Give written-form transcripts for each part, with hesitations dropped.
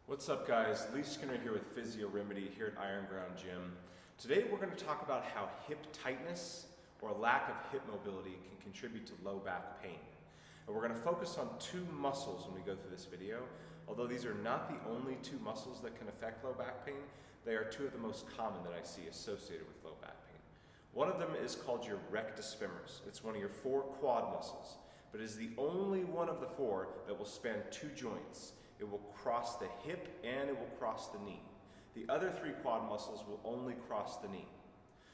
What's up guys, Lee Skinner here with Physio Remedy here at Iron Ground Gym. Today we're going to talk about how hip tightness or lack of hip mobility can contribute to low back pain. And we're going to focus on two muscles when we go through this video. Although these are not the only two muscles that can affect low back pain, they are two of the most common that I see associated with low back pain. One of them is called your rectus femoris. It's one of your four quad muscles, but it is the only one of the four that will span two joints. It will cross the hip and it will cross the knee. The other three quad muscles will only cross the knee.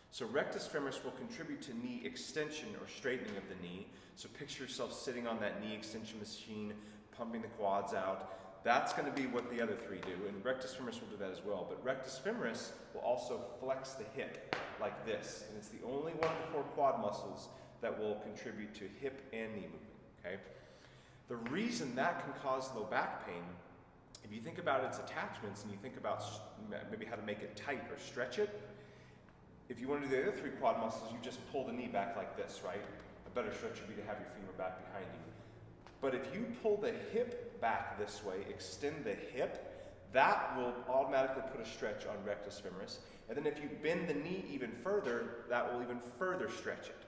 So rectus femoris will contribute to knee extension or straightening of the knee. So picture yourself sitting on that knee extension machine, pumping the quads out. That's going to be what the other three do, and rectus femoris will do that as well. But rectus femoris will also flex the hip like this, and it's the only one of the four quad muscles that will contribute to hip and knee movement. Okay? The reason that can cause low back pain, if you think about its attachments and you think about maybe how to make it tight or stretch it, if you want to do the other three quad muscles, you just pull the knee back like this, right? A better stretch would be to have your femur back behind you. But if you pull the hip back this way, extend the hip, that will automatically put a stretch on rectus femoris. And then if you bend the knee even further, that will even further stretch it.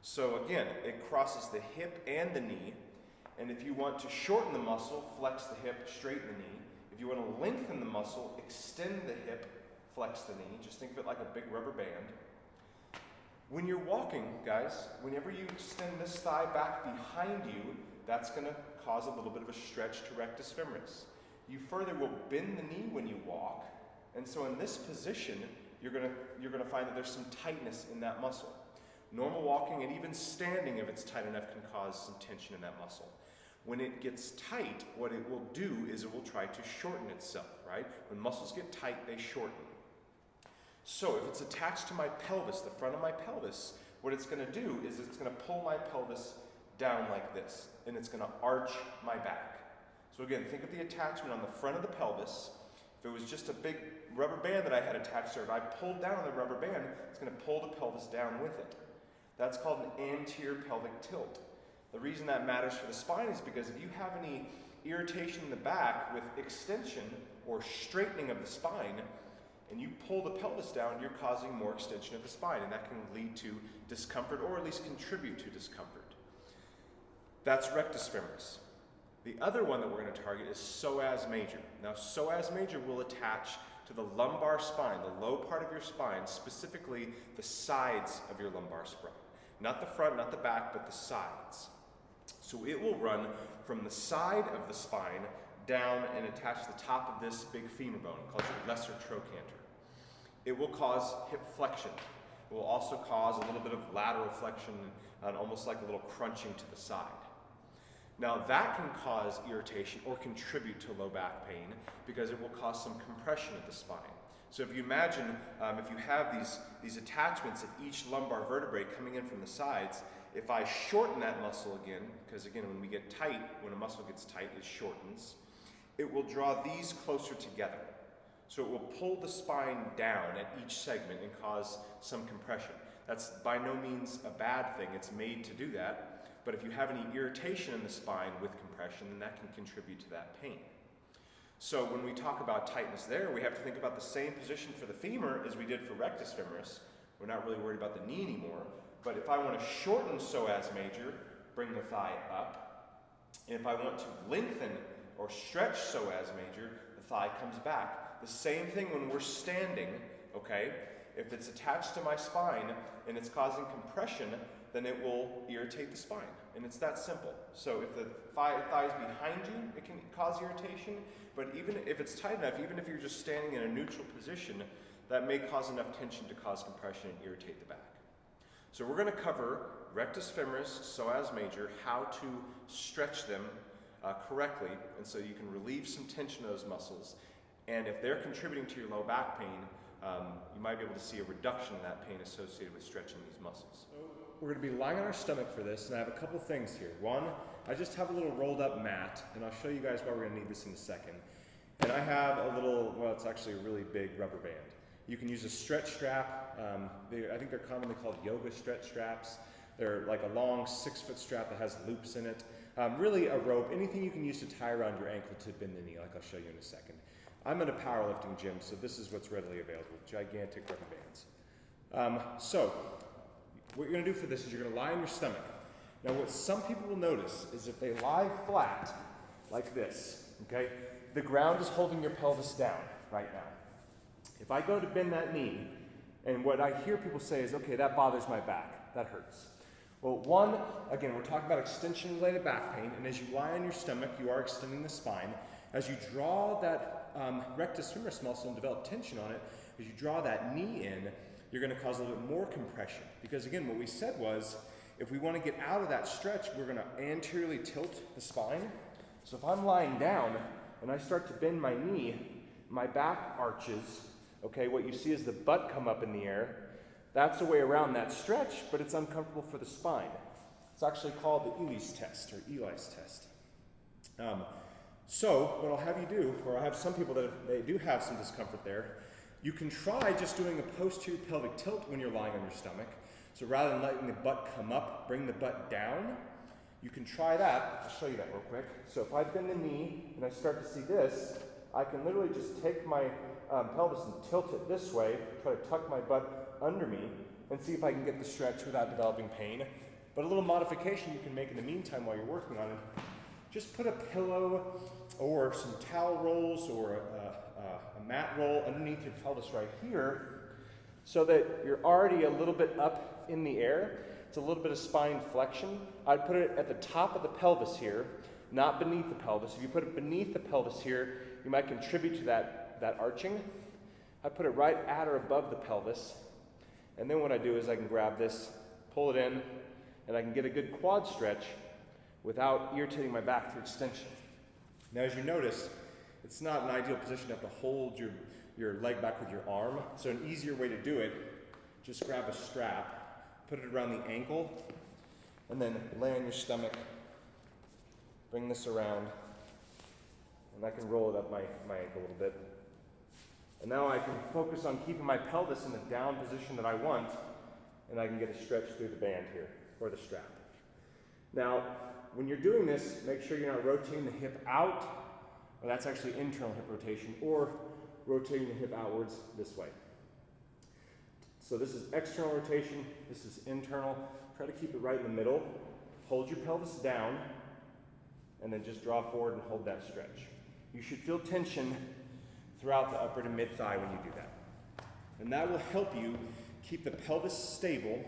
So again, it crosses the hip and the knee. And if you want to shorten the muscle, flex the hip, straighten the knee. If you want to lengthen the muscle, extend the hip, flex the knee. Just think of it like a big rubber band. When you're walking, guys, whenever you extend this thigh back behind you, that's going to cause a little bit of a stretch to rectus femoris. You further will bend the knee when you walk. And so in this position, you're going to find that there's some tightness in that muscle. Normal walking and even standing, if it's tight enough, can cause some tension in that muscle. When it gets tight, what it will do is it will try to shorten itself, right? When muscles get tight, they shorten. So if it's attached to my pelvis, the front of my pelvis, what it's going to do is it's going to pull my pelvis down like this, and it's going to arch my back. So again, think of the attachment on the front of the pelvis. If it was just a big rubber band that I had attached to it, if I pulled down on the rubber band, it's going to pull the pelvis down with it. That's called an anterior pelvic tilt. The reason that matters for the spine is because if you have any irritation in the back with extension or straightening of the spine, and you pull the pelvis down, you're causing more extension of the spine, and that can lead to discomfort or at least contribute to discomfort. That's rectus femoris. The other one that we're going to target is psoas major. Now, psoas major will attach to the lumbar spine, the low part of your spine, specifically the sides of your lumbar spine. Not the front, not the back, but the sides. So it will run from the side of the spine down and attach to the top of this big femur bone, called your lesser trochanter. It will cause hip flexion. It will also cause a little bit of lateral flexion, and almost like a little crunching to the side. Now that can cause irritation or contribute to low back pain because it will cause some compression of the spine. So if you imagine, if you have these attachments at each lumbar vertebrae coming in from the sides, if I shorten that muscle again, because again, when we get tight, when a muscle gets tight, it shortens, it will draw these closer together. So it will pull the spine down at each segment and cause some compression. That's by no means a bad thing. It's made to do that. But if you have any irritation in the spine with compression, then that can contribute to that pain. So when we talk about tightness there, we have to think about the same position for the femur as we did for rectus femoris. We're not really worried about the knee anymore. But if I want to shorten psoas major, bring the thigh up. And if I want to lengthen or stretch psoas major, the thigh comes back. The same thing when we're standing, okay? If it's attached to my spine and it's causing compression, then it will irritate the spine. And it's that simple. So if the thigh is behind you, it can cause irritation. But even if it's tight enough, even if you're just standing in a neutral position, that may cause enough tension to cause compression and irritate the back. So we're going to cover rectus femoris, psoas major, how to stretch them correctly, and so you can relieve some tension of those muscles. And if they're contributing to your low back pain, you might be able to see a reduction in that pain associated with stretching these muscles. We're going to be lying on our stomach for this, and I have a couple things here. One, I just have a little rolled up mat, and I'll show you guys why we're going to need this in a second. And I have a little, well, it's actually a really big rubber band. You can use a stretch strap. I think they're commonly called yoga stretch straps. They're like a long 6-foot strap that has loops in it. Really a rope, anything you can use to tie around your ankle to bend the knee, like I'll show you in a second. I'm at a powerlifting gym, so this is what's readily available, gigantic rubber bands. So, what you're gonna do for this is you're gonna lie on your stomach. Now what some people will notice is if they lie flat, like this, okay, the ground is holding your pelvis down right now. If I go to bend that knee, and what I hear people say is, okay, that bothers my back, that hurts. Well, one, again, we're talking about extension-related back pain, and as you lie on your stomach, you are extending the spine. As you draw that rectus femoris muscle and develop tension on it, as you draw that knee in, you're gonna cause a little bit more compression. Because again, what we said was, if we wanna get out of that stretch, we're gonna anteriorly tilt the spine. So if I'm lying down and I start to bend my knee, my back arches, okay, what you see is the butt come up in the air. That's a way around that stretch, but it's uncomfortable for the spine. It's actually called the Ely's test, or Eli's test. So what I'll have you do, or I'll have some people that they do have some discomfort there, you can try just doing a posterior pelvic tilt when you're lying on your stomach. So rather than letting the butt come up, bring the butt down. You can try that. I'll show you that real quick. So if I bend the knee and I start to see this, I can literally just take my pelvis and tilt it this way, try to tuck my butt under me, and see if I can get the stretch without developing pain. But a little modification you can make in the meantime while you're working on it, just put a pillow or some towel rolls or a mat roll underneath your pelvis right here so that you're already a little bit up in the air. It's a little bit of spine flexion. I'd put it at the top of the pelvis here, not beneath the pelvis. If you put it beneath the pelvis here, you might contribute to that arching. I put it right at or above the pelvis. And then what I do is I can grab this, pull it in, and I can get a good quad stretch without irritating my back through extension. Now as you notice, it's not an ideal position to have to hold your leg back with your arm. So an easier way to do it, just grab a strap, put it around the ankle, and then lay on your stomach, bring this around, and I can roll it up my ankle a little bit. And now I can focus on keeping my pelvis in the down position that I want, and I can get a stretch through the band here, or the strap. Now, when you're doing this, make sure you're not rotating the hip out, or that's actually internal hip rotation, or rotating the hip outwards this way. So this is external rotation, this is internal. Try to keep it right in the middle. Hold your pelvis down, and then just draw forward and hold that stretch. You should feel tension throughout the upper to mid thigh when you do that. And that will help you keep the pelvis stable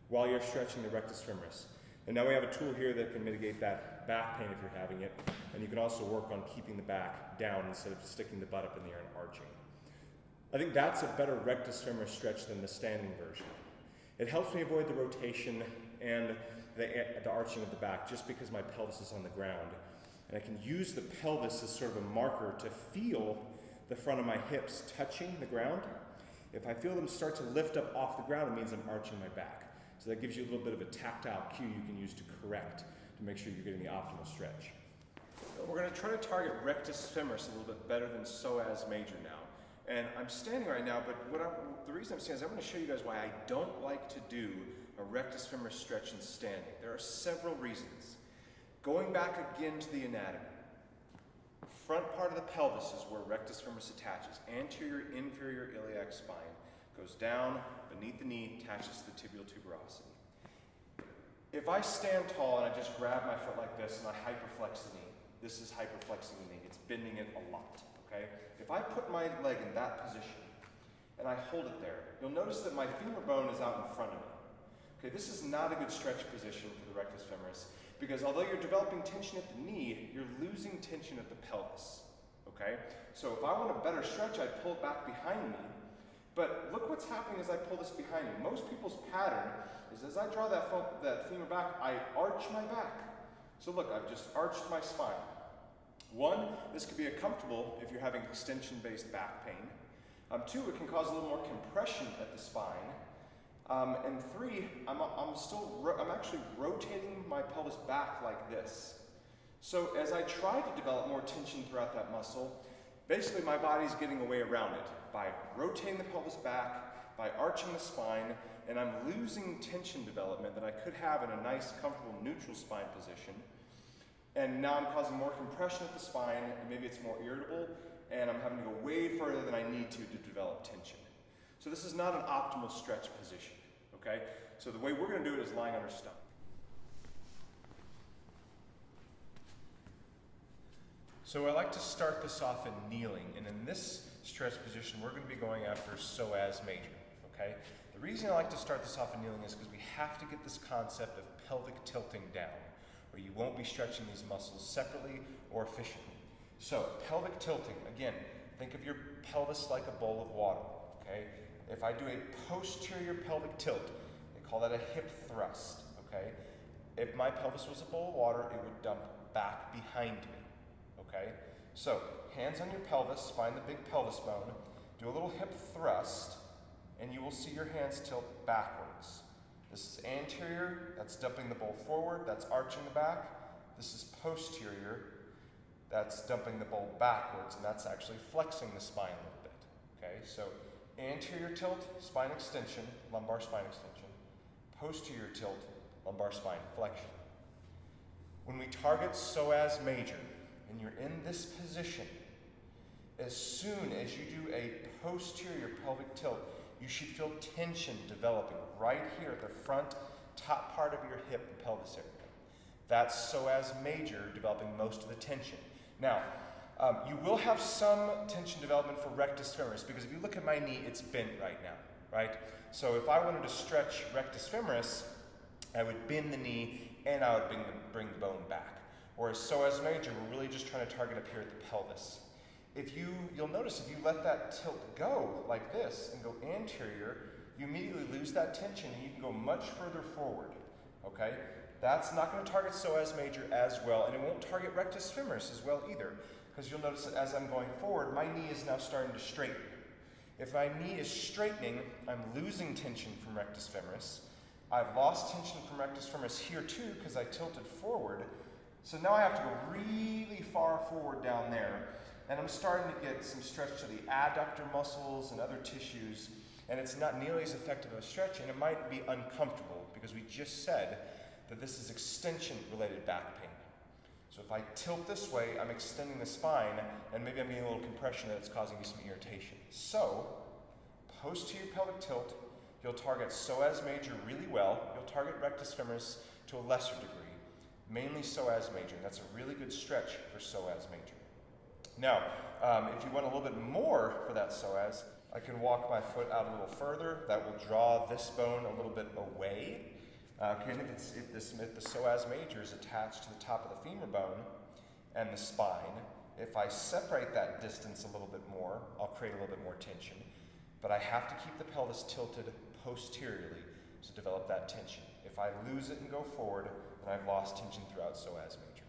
while you're stretching the rectus femoris. And now we have a tool here that can mitigate that back pain if you're having it. And you can also work on keeping the back down instead of sticking the butt up in the air and arching. I think that's a better rectus femoris stretch than the standing version. It helps me avoid the rotation and the arching of the back just because my pelvis is on the ground. And I can use the pelvis as sort of a marker to feel the front of my hips touching the ground. If I feel them start to lift up off the ground, it means I'm arching my back. So that gives you a little bit of a tactile cue you can use to correct to make sure you're getting the optimal stretch. We're going to try to target rectus femoris a little bit better than psoas major now. And I'm standing right now, but the reason I'm standing is I want to show you guys why I don't like to do a rectus femoris stretch in standing. There are several reasons. Going back again to the anatomy. Front part of the pelvis is where rectus femoris attaches. Anterior, inferior iliac spine goes down beneath the knee, attaches to the tibial tuberosity. If I stand tall and I just grab my foot like this and I hyperflex the knee, this is hyperflexing the knee. It's bending it a lot, okay? If I put my leg in that position and I hold it there, you'll notice that my femur bone is out in front of me. Okay, this is not a good stretch position for the rectus femoris because although you're developing tension at the knee, you're losing tension at the pelvis, okay? So if I want a better stretch, I'd pull it back behind me. But look what's happening as I pull this behind me. Most people's pattern is as I draw that femur back, I arch my back. So look, I've just arched my spine. One, this could be uncomfortable if you're having extension-based back pain. Two, it can cause a little more compression at the spine. And three, I'm actually rotating my pelvis back like this. So as I try to develop more tension throughout that muscle, basically my body's getting a way around it by rotating the pelvis back, by arching the spine, and I'm losing tension development that I could have in a nice, comfortable, neutral spine position. And now I'm causing more compression at the spine, and maybe it's more irritable, and I'm having to go way further than I need to develop tension. So this is not an optimal stretch position, okay? So the way we're gonna do it is lying on our stomach. So I like to start this off in kneeling, and in this stretch position, we're gonna be going after psoas major, okay? The reason I like to start this off in kneeling is because we have to get this concept of pelvic tilting down, where you won't be stretching these muscles separately or efficiently. So pelvic tilting, again, think of your pelvis like a bowl of water, okay? If I do a posterior pelvic tilt, they call that a hip thrust, okay? If my pelvis was a bowl of water, it would dump back behind me, okay? So hands on your pelvis, find the big pelvis bone, do a little hip thrust, and you will see your hands tilt backwards. This is anterior, that's dumping the bowl forward, that's arching the back. This is posterior, that's dumping the bowl backwards, and that's actually flexing the spine a little bit, okay? So anterior tilt, spine extension, lumbar spine extension. Posterior tilt, lumbar spine flexion. When we target psoas major, and you're in this position, as soon as you do a posterior pelvic tilt, you should feel tension developing right here at the front, top part of your hip and pelvis area. That's psoas major developing most of the tension. Now, you will have some tension development for rectus femoris, because if you look at my knee, it's bent right now, right? So if I wanted to stretch rectus femoris, I would bend the knee and I would bring the bone back. Whereas psoas major, we're really just trying to target up here at the pelvis. You'll notice if you let that tilt go like this and go anterior, you immediately lose that tension and you can go much further forward, okay? That's not going to target psoas major as well, and it won't target rectus femoris as well either, because you'll notice that as I'm going forward, my knee is now starting to straighten. If my knee is straightening, I'm losing tension from rectus femoris. I've lost tension from rectus femoris here too, because I tilted forward. So now I have to go really far forward down there, and I'm starting to get some stretch to the adductor muscles and other tissues, and it's not nearly as effective of a stretch, and it might be uncomfortable, because we just said that this is extension-related back pain. So if I tilt this way, I'm extending the spine, and maybe I'm getting a little compression that's causing me some irritation. So, posterior pelvic tilt, you'll target psoas major really well. You'll target rectus femoris to a lesser degree, mainly psoas major. That's a really good stretch for psoas major. Now, if you want a little bit more for that psoas, I can walk my foot out a little further. That will draw this bone a little bit away. Okay, and if the psoas major is attached to the top of the femur bone and the spine, if I separate that distance a little bit more, I'll create a little bit more tension. But I have to keep the pelvis tilted posteriorly to develop that tension. If I lose it and go forward, then I've lost tension throughout psoas major.